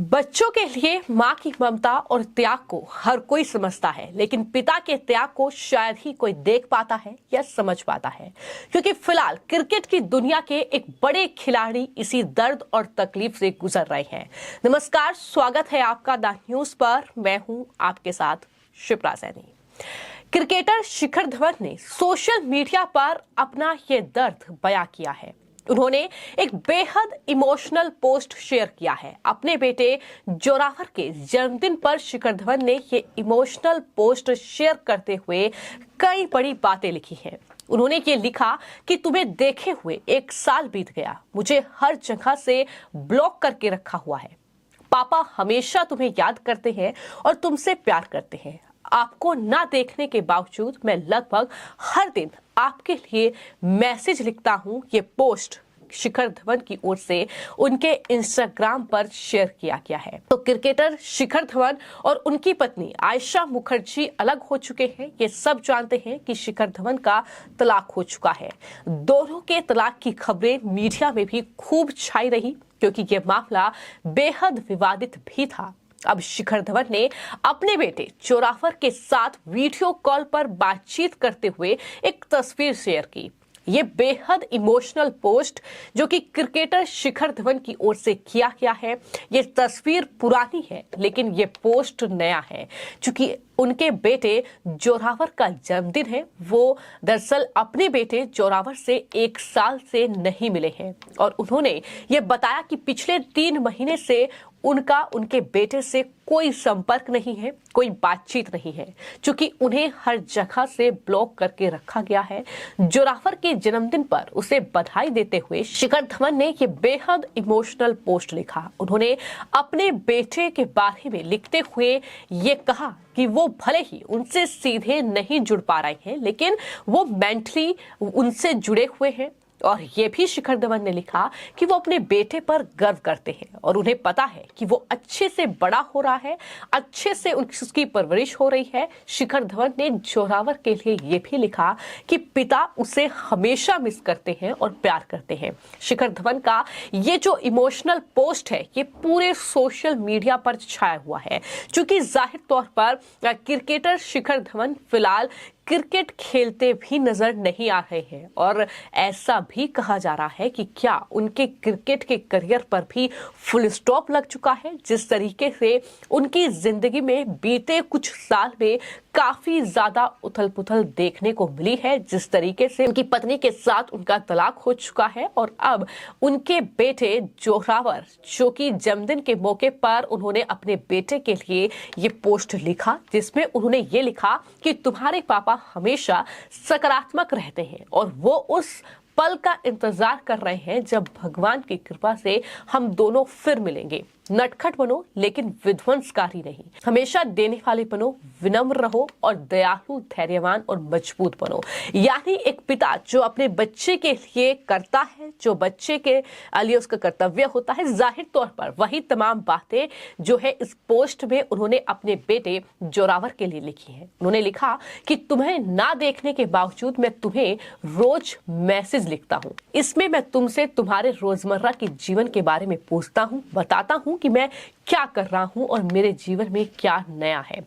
बच्चों के लिए माँ की ममता और त्याग को हर कोई समझता है, लेकिन पिता के त्याग को शायद ही कोई देख पाता है या समझ पाता है, क्योंकि फिलहाल क्रिकेट की दुनिया के एक बड़े खिलाड़ी इसी दर्द और तकलीफ से गुजर रहे हैं। नमस्कार, स्वागत है आपका द न्यूज पर। मैं हूं आपके साथ शिप्रा सैनी। क्रिकेटर शिखर धवन ने सोशल मीडिया पर अपना ये दर्द बयां किया है। उन्होंने एक बेहद इमोशनल पोस्ट शेयर किया है। अपने बेटे जोरावर के जन्मदिन पर शिखर धवन ने ये इमोशनल पोस्ट शेयर करते हुए कई बड़ी बातें लिखी हैं। उन्होंने ये लिखा कि तुम्हें देखे हुए 1 साल बीत गया, मुझे हर जगह से ब्लॉक करके रखा हुआ है। पापा हमेशा तुम्हें याद करते हैं और तुमसे प्यार करते हैं। आपको ना देखने के बावजूद मैं लगभग हर दिन आपके लिए मैसेज लिखता हूं। ये पोस्ट शिखर धवन की ओर से उनके इंस्टाग्राम पर शेयर किया गया है। तो क्रिकेटर शिखर धवन और उनकी पत्नी आयशा मुखर्जी अलग हो चुके हैं। ये सब जानते हैं कि शिखर धवन का तलाक हो चुका है। दोनों के तलाक की खबरें मीडिया में भी खूब छाई रही, क्योंकि ये मामला बेहद विवादित भी था। अब शिखर धवन ने अपने बेटे जोरावर के साथ वीडियो कॉल पर बातचीत करते हुए एक तस्वीर शेयर की। ये बेहद इमोशनल पोस्ट जो कि क्रिकेटर शिखर धवन की ओर से किया गया है। ये तस्वीर पुरानी है, लेकिन ये पोस्ट नया है, क्योंकि उनके बेटे जोरावर का जन्मदिन है। वो दरअसल अपने बेटे जोरावर से 1 साल से नहीं मिले हैं और उन्होंने ये बताया कि पिछले 3 महीने से उनका उनके बेटे से कोई संपर्क नहीं है, कोई बातचीत नहीं है, क्योंकि उन्हें हर जगह से ब्लॉक करके रखा गया है। जोरावर के जन्मदिन पर उसे बधाई देते हुए शिखर धवन ने ये बेहद इमोशनल पोस्ट लिखा। उन्होंने अपने बेटे के बारे में लिखते हुए ये कहा कि वो भले ही उनसे सीधे नहीं जुड़ पा रहे हैं, लेकिन वो मेंटली उनसे जुड़े हुए हैं। और ये भी शिखर धवन ने लिखा कि वो अपने बेटे पर गर्व करते हैं और उन्हें पता है कि वो अच्छे से बड़ा हो रहा है, अच्छे से उसकी परवरिश हो रही है। शिखर धवन ने जोरावर के लिए ये भी लिखा कि पिता उसे हमेशा मिस करते हैं और प्यार करते हैं। शिखर धवन का ये जो इमोशनल पोस्ट है, ये पूरे सोशल मीडिया पर छाया हुआ है, क्योंकि जाहिर तौर पर क्रिकेटर शिखर धवन फिलहाल क्रिकेट खेलते भी नजर नहीं आ रहे हैं और ऐसा भी कहा जा रहा है कि क्या उनके क्रिकेट के करियर पर भी फुल स्टॉप लग चुका है। जिस तरीके से उनकी जिंदगी में बीते कुछ साल में काफी ज्यादा उथल पुथल देखने को मिली है, जिस तरीके से उनकी पत्नी के साथ उनका तलाक हो चुका है और अब उनके बेटे जोरावर, जो कि जन्मदिन के मौके पर उन्होंने अपने बेटे के लिए ये पोस्ट लिखा, जिसमें उन्होंने ये लिखा कि तुम्हारे पापा हमेशा सकारात्मक रहते हैं और वो उस पल का इंतजार कर रहे हैं जब भगवान की कृपा से हम दोनों फिर मिलेंगे। नटखट बनो लेकिन विध्वंसकारी नहीं, हमेशा देने वाले बनो, विनम्र रहो और दयालु, धैर्यवान और मजबूत बनो। यानी एक पिता जो अपने बच्चे के लिए करता है, जो बच्चे के लिए उसका कर्तव्य होता है, जाहिर तौर पर वही तमाम बातें जो है इस पोस्ट में उन्होंने अपने बेटे जोरावर के लिए लिखी है। उन्होंने लिखा कि तुम्हें ना देखने के बावजूद मैं तुम्हें रोज मैसेज लिखता हूँ। इसमें मैं तुमसे तुम्हारे रोजमर्रा के जीवन के बारे में पूछता हूँ, बताता हूँ कि मैं क्या कर रहा हूं और मेरे जीवन में क्या नया है।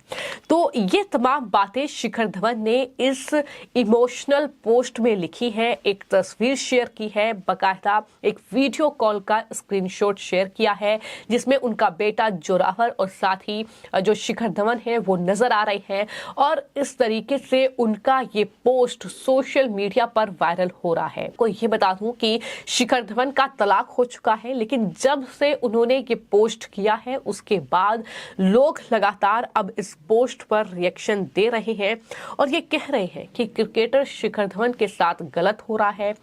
तो ये तमाम बातें शिखर धवन ने इस इमोशनल पोस्ट में लिखी है। एक तस्वीर शेयर की है, बकायदा एक वीडियो कॉल का स्क्रीनशॉट शेयर किया है, जिसमें उनका बेटा जोरावर और साथ ही जो शिखर धवन है वो नजर आ रहे हैं और इस तरीके से उनका ये पोस्ट सोशल मीडिया पर वायरल हो रहा है। को ये बता दूं कि शिखर धवन का तलाक हो चुका है, लेकिन जब से उन्होंने ये पोस्ट किया है उसके बाद लोग लगातार अब इस पोस्ट पर रिएक्शन दे रहे हैं और ये कह रहे हैं कि क्रिकेटर शिखर धवन के साथ गलत हो रहा है।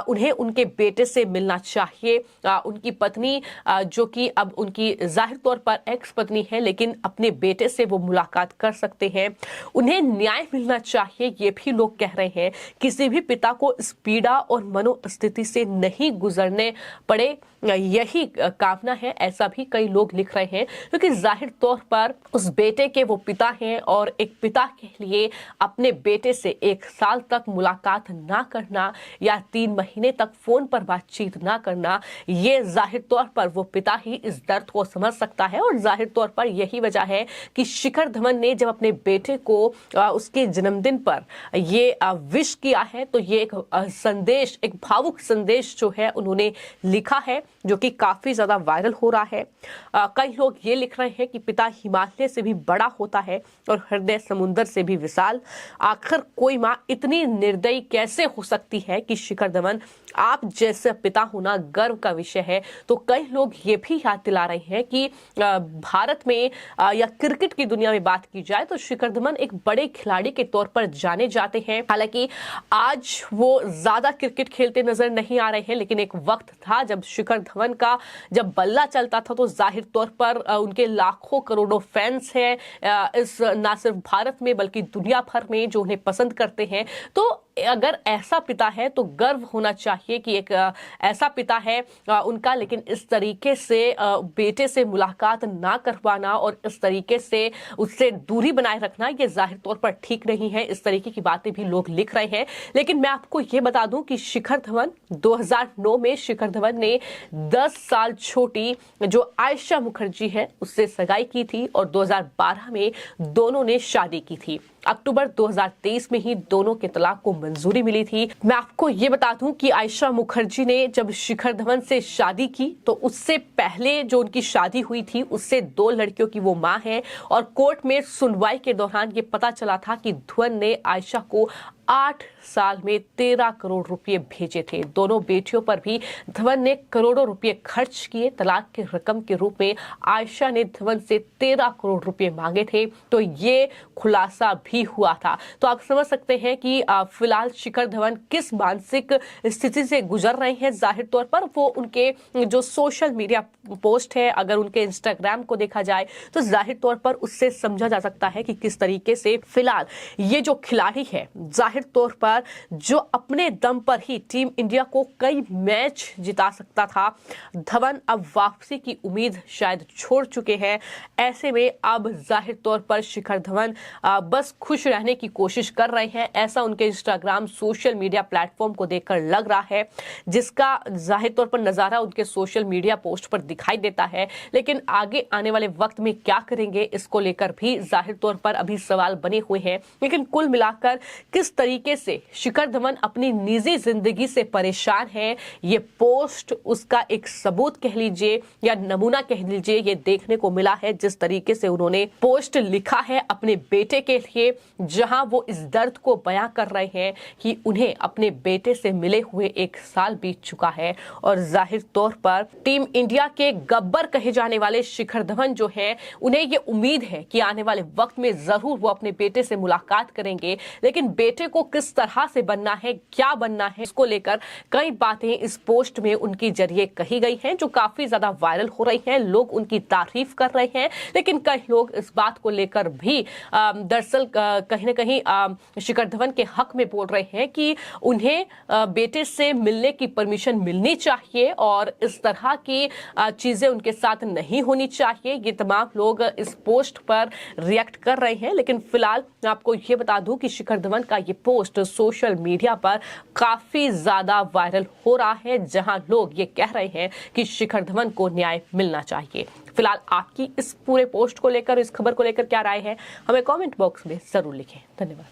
उन्हें उनके बेटे से मिलना चाहिए। उनकी पत्नी जो कि अब उनकी जाहिर तौर पर एक्स पत्नी है, लेकिन अपने बेटे से वो मुलाकात कर सकते हैं। उन्हें न्याय मिलना चाहिए, ये भी लोग कह रहे हैं। किसी भी पिता को इस पीड़ा और मनोस्थिति से नहीं गुजरने पड़े यही कामना है, ऐसा भी कई लोग लिख रहे हैं, क्योंकि जाहिर तौर पर उस बेटे के वो पिता हैं और एक पिता के लिए अपने बेटे से 1 साल तक मुलाकात ना करना या 3 महीने तक फोन पर बातचीत ना करना, ये जाहिर तौर पर वो पिता ही इस दर्द को समझ सकता है। और जाहिर तौर पर यही वजह है कि शिखर धवन ने जब अपने बेटे को उसके जन्मदिन पर ये विश किया है, तो ये एक संदेश, एक भावुक संदेश जो है उन्होंने लिखा है, जो कि काफी ज्यादा वायरल हो रहा है। कई लोग ये लिख रहे हैं कि पिता हिमालय से भी बड़ा होता है और हृदय समुद्र से भी विशाल। आखिर कोई माँ इतनी निर्दयी कैसे हो सकती है कि शिखर धवन आप जैसे पिता होना गर्व का विषय है। तो कई लोग ये भी याद दिला रहे हैं कि भारत में या क्रिकेट की दुनिया में बात की जाए तो शिखर धवन एक बड़े खिलाड़ी के तौर पर जाने जाते हैं। हालांकि आज वो ज्यादा क्रिकेट खेलते नजर नहीं आ रहे हैं, लेकिन एक वक्त था जब शिखर धवन का जब बल्ला चलता था तो जाहिर तौर पर उनके लाखों करोड़ों फैंस हैं इस ना सिर्फ भारत में बल्कि दुनिया भर में जो उन्हें पसंद करते हैं। तो अगर ऐसा पिता है तो गर्व होना चाहिए कि एक ऐसा पिता है उनका, लेकिन इस तरीके से बेटे से मुलाकात ना करवाना और इस तरीके से उससे दूरी बनाए रखना, ये जाहिर तौर पर ठीक नहीं है। इस तरीके की बातें भी लोग लिख रहे हैं। लेकिन मैं आपको ये बता दूं कि शिखर धवन 2009 में शिखर धवन ने 10 साल छोटी जो आयशा मुखर्जी है उससे सगाई की थी और 2012 में दोनों ने शादी की थी। अक्टूबर 2023 में ही दोनों के तलाक को मंजूरी मिली थी। मैं आपको ये बता दूं कि आयशा मुखर्जी ने जब शिखर धवन से शादी की तो उससे पहले जो उनकी शादी हुई थी उससे 2 लड़कियों की वो मां है और कोर्ट में सुनवाई के दौरान ये पता चला था कि धवन ने आयशा को 8 साल में 13 करोड़ रुपए भेजे थे। दोनों बेटियों पर भी धवन ने करोड़ों रुपए खर्च किए। तलाक की रकम के रूप में आयशा ने धवन से 13 करोड़ रुपए मांगे थे, तो ये खुलासा भी हुआ था। तो आप समझ सकते हैं कि फिलहाल शिखर धवन किस मानसिक स्थिति से गुजर रहे हैं। जाहिर तौर पर वो उनके जो सोशल मीडिया पोस्ट है, अगर उनके इंस्टाग्राम को देखा जाए तो जाहिर तौर पर उससे समझा जा सकता है कि किस तरीके से फिलहाल ये जो खिलाड़ी है जाहिर तौर पर जो अपने दम पर ही टीम इंडिया को कई मैच जिता सकता था, धवन अब वापसी की उम्मीद शायद छोड़ चुके हैं। ऐसे में अब जाहिर तौर पर शिखर धवन बस खुश रहने की कोशिश कर रहे हैं, ऐसा उनके इंस्टाग्राम सोशल मीडिया प्लेटफॉर्म को देखकर लग रहा है, जिसका जाहिर तौर पर नजारा उनके सोशल मीडिया पोस्ट पर दिखाई देता है। लेकिन आगे आने वाले वक्त में क्या करेंगे इसको लेकर भी जाहिर तौर पर अभी सवाल बने हुए हैं। लेकिन कुल मिलाकर किस तरीके से शिखर धवन अपनी निजी जिंदगी से परेशान है, ये पोस्ट उसका एक सबूत कह लीजिए या नमूना कह लीजिए, ये देखने को मिला है। जिस तरीके से उन्होंने पोस्ट लिखा है अपने बेटे के लिए, जहां वो इस दर्द को बयां कर रहे हैं कि उन्हें अपने बेटे से मिले हुए 1 साल बीत चुका है और जाहिर तौर पर टीम इंडिया के गब्बर कहे जाने वाले शिखर धवन जो है, उन्हें ये उम्मीद है कि आने वाले वक्त में जरूर वो अपने बेटे से मुलाकात करेंगे। लेकिन बेटे को किस तरह से बनना है, क्या बनना है, इसको लेकर कई बातें इस पोस्ट में उनके जरिए कही गई हैं, जो काफी ज्यादा वायरल हो रही हैं। लोग उनकी तारीफ कर रहे हैं, लेकिन कई लोग इस बात को लेकर भी दरअसल कहीं ना कहीं शिखर धवन के हक में बोल रहे हैं कि उन्हें बेटे से मिलने की परमिशन मिलनी चाहिए और इस तरह की चीजें उनके साथ नहीं होनी चाहिए। ये तमाम लोग इस पोस्ट पर रिएक्ट कर रहे हैं। लेकिन फिलहाल आपको ये बता दूं कि शिखर धवन का ये पोस्ट सोशल मीडिया पर काफी ज्यादा वायरल हो रहा है, जहां लोग ये कह रहे हैं कि शिखर धवन को न्याय मिलना चाहिए। फिलहाल आपकी इस पूरे पोस्ट को लेकर, इस खबर को लेकर क्या राय है, हमें कमेंट बॉक्स में जरूर लिखें। धन्यवाद।